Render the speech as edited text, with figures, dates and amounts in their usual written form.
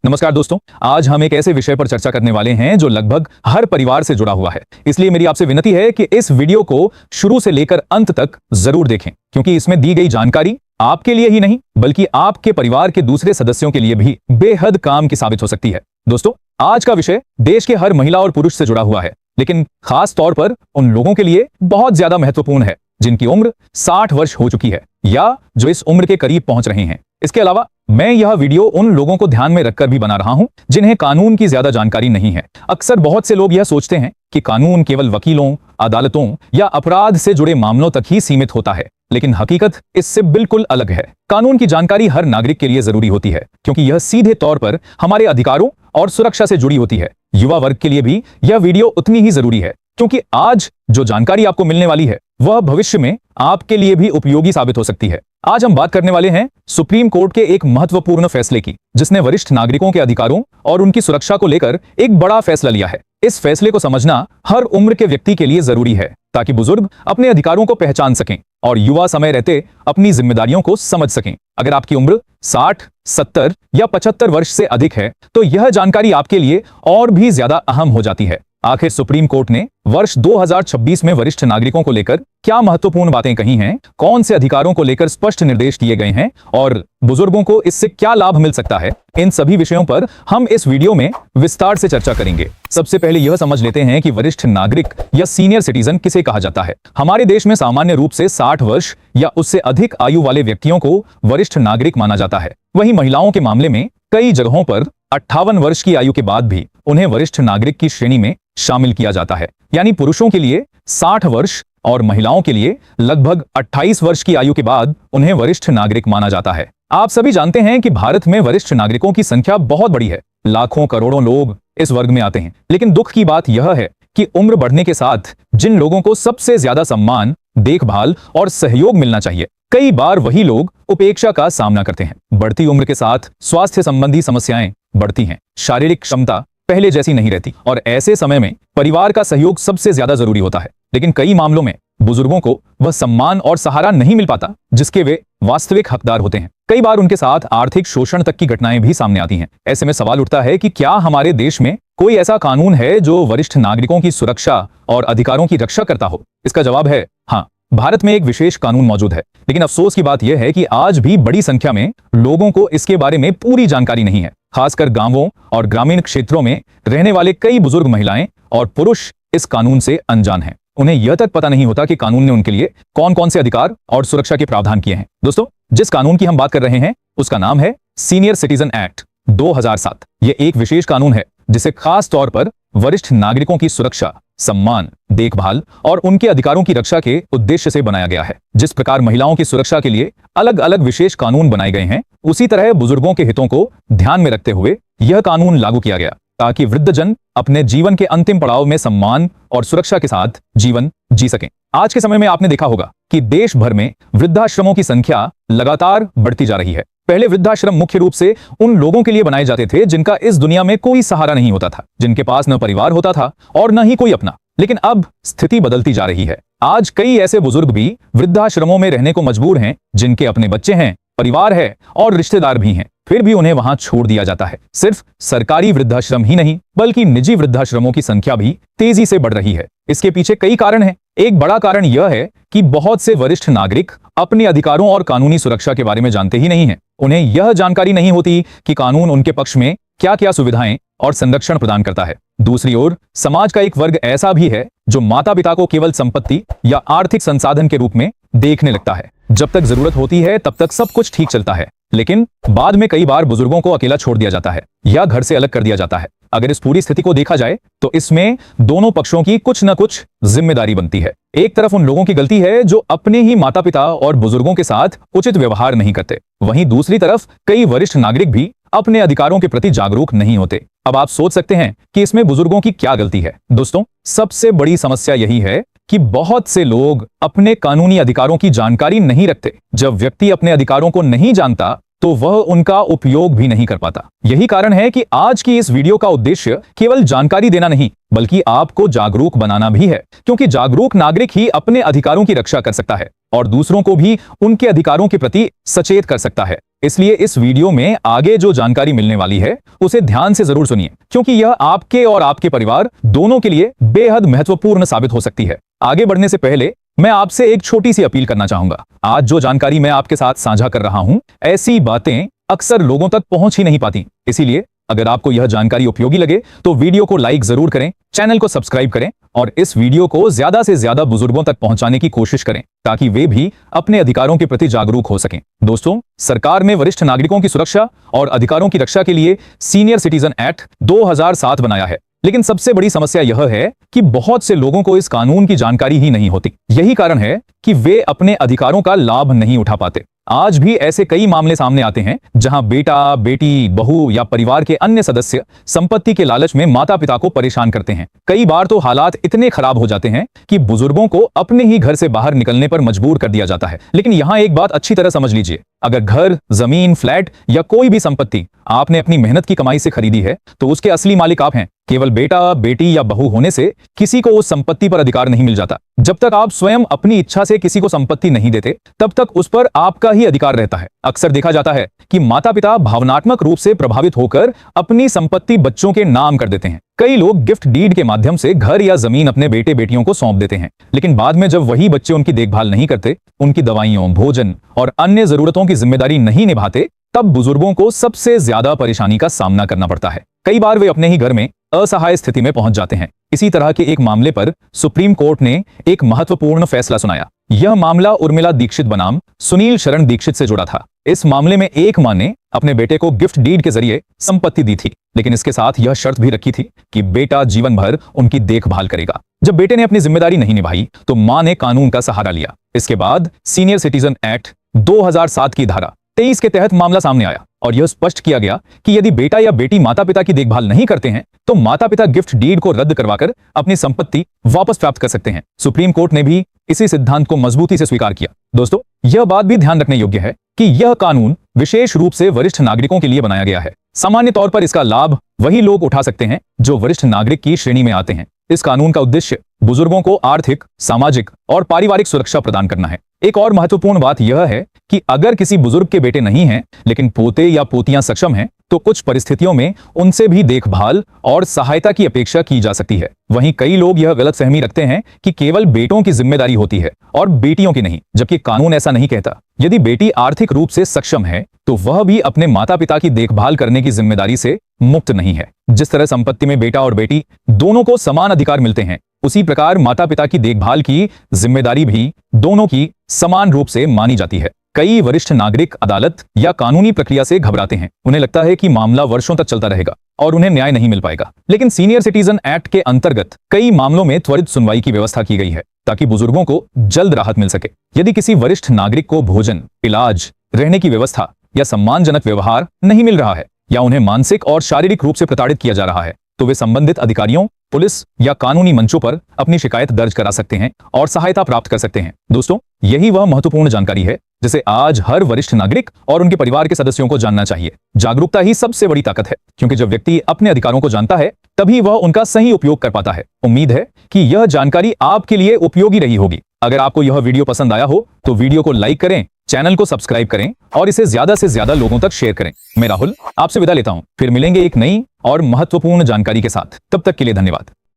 नमस्कार दोस्तों, आज हम एक ऐसे विषय पर चर्चा करने वाले हैं जो लगभग हर परिवार से जुड़ा हुआ है। इसलिए मेरी आपसे विनती है कि इस वीडियो को शुरू से लेकर अंत तक जरूर देखें, क्योंकि इसमें दी गई जानकारी आपके लिए ही नहीं बल्कि आपके परिवार के दूसरे सदस्यों के लिए भी बेहद काम की साबित हो सकती है। दोस्तों, आज का विषय देश के हर महिला और पुरुष से जुड़ा हुआ है, लेकिन खास तौर पर उन लोगों के लिए बहुत ज्यादा महत्वपूर्ण है जिनकी उम्र 60 वर्ष हो चुकी है या जो इस उम्र के करीब पहुंच रहे हैं। इसके अलावा मैं यह वीडियो उन लोगों को ध्यान में रखकर भी बना रहा हूं जिन्हें कानून की ज्यादा जानकारी नहीं है। अक्सर बहुत से लोग यह सोचते हैं कि कानून केवल वकीलों, अदालतों या अपराध से जुड़े मामलों तक ही सीमित होता है, लेकिन हकीकत इससे बिल्कुल अलग है। कानून की जानकारी हर नागरिक के लिए जरूरी होती है, क्योंकि यह सीधे तौर पर हमारे अधिकारों और सुरक्षा से जुड़ी होती है। युवा वर्ग के लिए भी यह वीडियो उतनी ही जरूरी है, क्योंकि आज जो जानकारी आपको मिलने वाली है वह भविष्य में आपके लिए भी उपयोगी साबित हो सकती है। आज हम बात करने वाले हैं सुप्रीम कोर्ट के एक महत्वपूर्ण फैसले की, जिसने वरिष्ठ नागरिकों के अधिकारों और उनकी सुरक्षा को लेकर एक बड़ा फैसला लिया है। इस फैसले को समझना हर उम्र के व्यक्ति के लिए जरूरी है, ताकि बुजुर्ग अपने अधिकारों को पहचान सकें और युवा समय रहते अपनी जिम्मेदारियों को समझ सकें। अगर आपकी उम्र 60, 70 या 75 वर्ष से अधिक है तो यह जानकारी आपके लिए और भी ज्यादा अहम हो जाती है। आखिर सुप्रीम कोर्ट ने वर्ष 2026 में वरिष्ठ नागरिकों को लेकर क्या महत्वपूर्ण बातें कही हैं, कौन से अधिकारों को लेकर स्पष्ट निर्देश दिए गए हैं और बुजुर्गों को इससे क्या लाभ मिल सकता है, इन सभी विषयों पर हम इस वीडियो में विस्तार से चर्चा करेंगे। सबसे पहले यह समझ लेते हैं कि वरिष्ठ नागरिक या सीनियर सिटीजन किसे कहा जाता है। हमारे देश में सामान्य रूप से 60 वर्ष या उससे अधिक आयु वाले व्यक्तियों को वरिष्ठ नागरिक माना जाता है। वहीं महिलाओं के मामले में कई जगहों पर 58 वर्ष की आयु के बाद भी उन्हें वरिष्ठ नागरिक की श्रेणी में शामिल किया जाता है। यानी पुरुषों के लिए 60 वर्ष और महिलाओं के लिए लगभग 28 वर्ष की आयु के बाद उन्हें वरिष्ठ नागरिक माना जाता है। आप सभी जानते हैं कि भारत में वरिष्ठ नागरिकों की संख्या बहुत बड़ी है, लाखों करोड़ों लोग इस वर्ग में आते हैं। लेकिन दुख की बात यह है कि उम्र बढ़ने के साथ जिन लोगों को सबसे ज्यादा सम्मान, देखभाल और सहयोग मिलना चाहिए, कई बार वही लोग उपेक्षा का सामना करते हैं। बढ़ती उम्र के साथ स्वास्थ्य संबंधी समस्याएं बढ़ती हैं, शारीरिक क्षमता पहले जैसी नहीं रहती और ऐसे समय में परिवार का सहयोग सबसे ज्यादा जरूरी होता है। लेकिन कई मामलों में बुजुर्गों को वह सम्मान और सहारा नहीं मिल पाता जिसके वे वास्तविक हकदार होते हैं। कई बार उनके साथ आर्थिक शोषण तक की घटनाएं भी सामने आती हैं। ऐसे में सवाल उठता है कि क्या हमारे देश में कोई ऐसा कानून है जो वरिष्ठ नागरिकों की सुरक्षा और अधिकारों की रक्षा करता हो? इसका जवाब है हाँ, भारत में एक विशेष कानून मौजूद है। लेकिन अफसोस की बात यह है कि आज भी बड़ी संख्या में लोगों को इसके बारे में पूरी जानकारी नहीं है। खासकर गांवों और ग्रामीण क्षेत्रों में रहने वाले कई बुजुर्ग महिलाएं और पुरुष इस कानून से अनजान हैं। उन्हें यह तक पता नहीं होता कि कानून ने उनके लिए कौन कौन से अधिकार और सुरक्षा के प्रावधान किए हैं। दोस्तों, जिस कानून की हम बात कर रहे हैं उसका नाम है सीनियर सिटीजन एक्ट 2007। यह एक विशेष कानून है जिसे खास तौर पर वरिष्ठ नागरिकों की सुरक्षा, सम्मान, देखभाल और उनके अधिकारों की रक्षा के उद्देश्य से बनाया गया है। जिस प्रकार महिलाओं की सुरक्षा के लिए अलग अलग विशेष कानून बनाए गए हैं, उसी तरह बुजुर्गों के हितों को ध्यान में रखते हुए यह कानून लागू किया गया, ताकि वृद्धजन अपने जीवन के अंतिम पड़ाव में सम्मान और सुरक्षा के साथ जीवन जी सकें। आज के समय में आपने देखा होगा कि देश भर में वृद्धाश्रमों की संख्या लगातार बढ़ती जा रही है। पहले वृद्धाश्रम मुख्य रूप से उन लोगों के लिए बनाए जाते थे जिनका इस दुनिया में कोई सहारा नहीं होता था, जिनके पास न परिवार होता था और न ही कोई अपना। लेकिन अब स्थिति बदलती जा रही है। आज कई ऐसे बुजुर्ग भी वृद्धाश्रमों में रहने को मजबूर हैं जिनके अपने बच्चे हैं, परिवार है और रिश्तेदार भी हैं, फिर भी उन्हें वहां छोड़ दिया जाता है। सिर्फ सरकारी वृद्धाश्रम ही नहीं बल्कि निजी वृद्धाश्रमों की संख्या भी तेजी से बढ़ रही है। इसके पीछे कई कारण हैं। एक बड़ा कारण यह है कि बहुत से वरिष्ठ नागरिक अपने अधिकारों और कानूनी सुरक्षा के बारे में जानते ही नहीं हैं। उन्हें यह जानकारी नहीं होती कि कानून उनके पक्ष में क्या क्या सुविधाएं और संरक्षण प्रदान करता है। दूसरी ओर समाज का एक वर्ग ऐसा भी है जो माता पिता को केवल संपत्ति या आर्थिक संसाधन के रूप में देखने लगता है। जब तक जरूरत होती है तब तक सब कुछ ठीक चलता है, लेकिन बाद में कई बार बुजुर्गों को अकेला छोड़ दिया जाता है या घर से अलग कर दिया जाता है। अगर इस पूरी स्थिति को देखा जाए तो इसमें दोनों पक्षों की कुछ न कुछ जिम्मेदारी बनती है। एक तरफ उन लोगों की गलती है जो अपने ही माता पिता और बुजुर्गों के साथ उचित व्यवहार नहीं करते, वहीं दूसरी तरफ कई वरिष्ठ नागरिक भी अपने अधिकारों के प्रति जागरूक नहीं होते। अब आप सोच सकते हैं कि इसमें बुजुर्गों की क्या गलती है। दोस्तों, सबसे बड़ी समस्या यही है कि बहुत से लोग अपने कानूनी अधिकारों की जानकारी नहीं रखते। जब व्यक्ति अपने अधिकारों को नहीं जानता तो वह उनका उपयोग भी नहीं कर पाता। यही कारण है कि आज की इस वीडियो का उद्देश्य केवल जानकारी देना नहीं बल्कि आपको जागरूक बनाना भी है, क्योंकि जागरूक नागरिक ही अपने अधिकारों की रक्षा कर सकता है और दूसरों को भी उनके अधिकारों के प्रति सचेत कर सकता है। इसलिए इस वीडियो में आगे जो जानकारी मिलने वाली है उसे ध्यान से जरूर सुनिए, क्योंकि यह आपके और आपके परिवार दोनों के लिए बेहद महत्वपूर्ण साबित हो सकती है। आगे बढ़ने से पहले मैं आपसे एक छोटी सी अपील करना चाहूंगा। आज जो जानकारी मैं आपके साथ साझा कर रहा हूं, ऐसी बातें अक्सर लोगों तक पहुंच ही नहीं पाती। इसीलिए अगर आपको यह जानकारी उपयोगी लगे तो वीडियो को लाइक जरूर करें, चैनल को सब्सक्राइब करें और इस वीडियो को ज्यादा से ज्यादा बुजुर्गों तक पहुंचाने की कोशिश करें ताकि वे भी अपने अधिकारों के प्रति जागरूक हो सकें। दोस्तों, सरकार ने वरिष्ठ नागरिकों की सुरक्षा और अधिकारों की रक्षा के लिए सीनियर सिटीजन एक्ट 2007 बनाया है। लेकिन सबसे बड़ी समस्या यह है कि बहुत से लोगों को इस कानून की जानकारी ही नहीं होती। यही कारण है कि वे अपने अधिकारों का लाभ नहीं उठा पाते। आज भी ऐसे कई मामले सामने आते हैं जहां बेटा, बेटी, बहू या परिवार के अन्य सदस्य संपत्ति के लालच में माता पिता को परेशान करते हैं। कई बार तो हालात इतने खराब हो जाते हैं कि बुजुर्गों को अपने ही घर से बाहर निकलने पर मजबूर कर दिया जाता है। लेकिन यहां एक बात अच्छी तरह समझ लीजिए, अगर घर, जमीन, फ्लैट या कोई भी संपत्ति आपने अपनी मेहनत की कमाई से खरीदी है तो उसके असली मालिक आप हैं। केवल बेटा, बेटी या बहू होने से किसी को उस संपत्ति पर अधिकार नहीं मिल जाता। जब तक आप स्वयं अपनी इच्छा से किसी को संपत्ति नहीं देते, तब तक उस पर आपका ही अधिकार रहता है। अक्सर देखा जाता है कि माता पिता भावनात्मक रूप से प्रभावित होकर अपनी संपत्ति बच्चों के नाम कर देते हैं। कई लोग गिफ्ट डीड के माध्यम से घर या जमीन अपने बेटे बेटियों को सौंप देते हैं, लेकिन बाद में जब वही बच्चे उनकी देखभाल नहीं करते, उनकी दवाइयों, भोजन और अन्य जरूरतों की जिम्मेदारी नहीं निभाते, तब बुजुर्गों को सबसे ज्यादा परेशानी का सामना करना पड़ता है। कई बार वे अपने ही घर में असहाय स्थिति में पहुंच जाते हैं। इसी तरह के एक मामले पर सुप्रीम कोर्ट ने एक महत्वपूर्ण फैसला सुनाया। यह मामला उर्मिला दीक्षित बनाम सुनील शरण दीक्षित से जुड़ा था। इस मामले में एक मां ने अपने बेटे को गिफ्ट डीड के जरिए संपत्ति दी थी, लेकिन इसके साथ यह शर्त भी रखी थी कि बेटा जीवन भर उनकी देखभाल करेगा। जब बेटे ने अपनी जिम्मेदारी नहीं निभाई तो मां ने कानून का सहारा लिया। इसके बाद सीनियर सिटीजन एक्ट 2007 की धारा 23 के तहत मामला सामने आया और यह स्पष्ट किया गया कि यदि बेटा या बेटी माता पिता की देखभाल नहीं करते हैं तो माता पिता गिफ्ट डीड को रद्द करवाकर अपनी संपत्ति वापस प्राप्त कर सकते हैं। सुप्रीम कोर्ट ने भी इसी सिद्धांत को मजबूती से स्वीकार किया। दोस्तों, यह बात भी ध्यान रखने योग्य है कि यह कानून विशेष रूप से वरिष्ठ नागरिकों के लिए बनाया गया है। सामान्य तौर पर इसका लाभ वही लोग उठा सकते हैं जो वरिष्ठ नागरिक की श्रेणी में आते हैं। इस कानून का उद्देश्य बुजुर्गों को आर्थिक, सामाजिक और पारिवारिक सुरक्षा प्रदान करना है। एक और महत्वपूर्ण बात यह है कि अगर किसी बुजुर्ग के बेटे नहीं हैं, लेकिन पोते या पोतियां सक्षम हैं, तो कुछ परिस्थितियों में उनसे भी देखभाल और सहायता की अपेक्षा की जा सकती है। वहीं कई लोग यह गलतफहमी रखते हैं कि केवल बेटों की जिम्मेदारी होती है और बेटियों की नहीं, जबकि कानून ऐसा नहीं कहता। यदि बेटी आर्थिक रूप से सक्षम है तो वह भी अपने माता पिता की देखभाल करने की जिम्मेदारी से मुक्त नहीं है। जिस तरह संपत्ति में बेटा और बेटी दोनों को समान अधिकार मिलते हैं, उसी प्रकार माता पिता की देखभाल की जिम्मेदारी भी दोनों की समान रूप से मानी जाती है। कई वरिष्ठ नागरिक अदालत या कानूनी प्रक्रिया से घबराते हैं। उन्हें लगता है कि मामला वर्षों तक चलता रहेगा और उन्हें न्याय नहीं मिल पाएगा। लेकिन सीनियर सिटीजन एक्ट के अंतर्गत कई मामलों में त्वरित सुनवाई की व्यवस्था की गई है ताकि बुजुर्गों को जल्द राहत मिल सके। यदि किसी वरिष्ठ नागरिक को भोजन, इलाज, रहने की व्यवस्था या सम्मानजनक व्यवहार नहीं मिल रहा है या उन्हें मानसिक और शारीरिक रूप से प्रताड़ित किया जा रहा है, तो वे संबंधित अधिकारियों, पुलिस या कानूनी मंचों पर अपनी शिकायत दर्ज करा सकते हैं और सहायता प्राप्त कर सकते हैं। दोस्तों, यही वह महत्वपूर्ण जानकारी है जिसे आज हर वरिष्ठ नागरिक और उनके परिवार के सदस्यों को जानना चाहिए। जागरूकता ही सबसे बड़ी ताकत है, क्योंकि जब व्यक्ति अपने अधिकारों को जानता है तभी वह उनका सही उपयोग कर पाता है। उम्मीद है कि यह जानकारी आपके लिए उपयोगी रही होगी। अगर आपको यह वीडियो पसंद आया हो तो वीडियो को लाइक करें, चैनल को सब्सक्राइब करें और इसे ज्यादा से ज्यादा लोगों तक शेयर करें। मैं राहुल आपसे विदा लेता हूं, फिर मिलेंगे एक नई और महत्वपूर्ण जानकारी के साथ। तब तक के लिए धन्यवाद।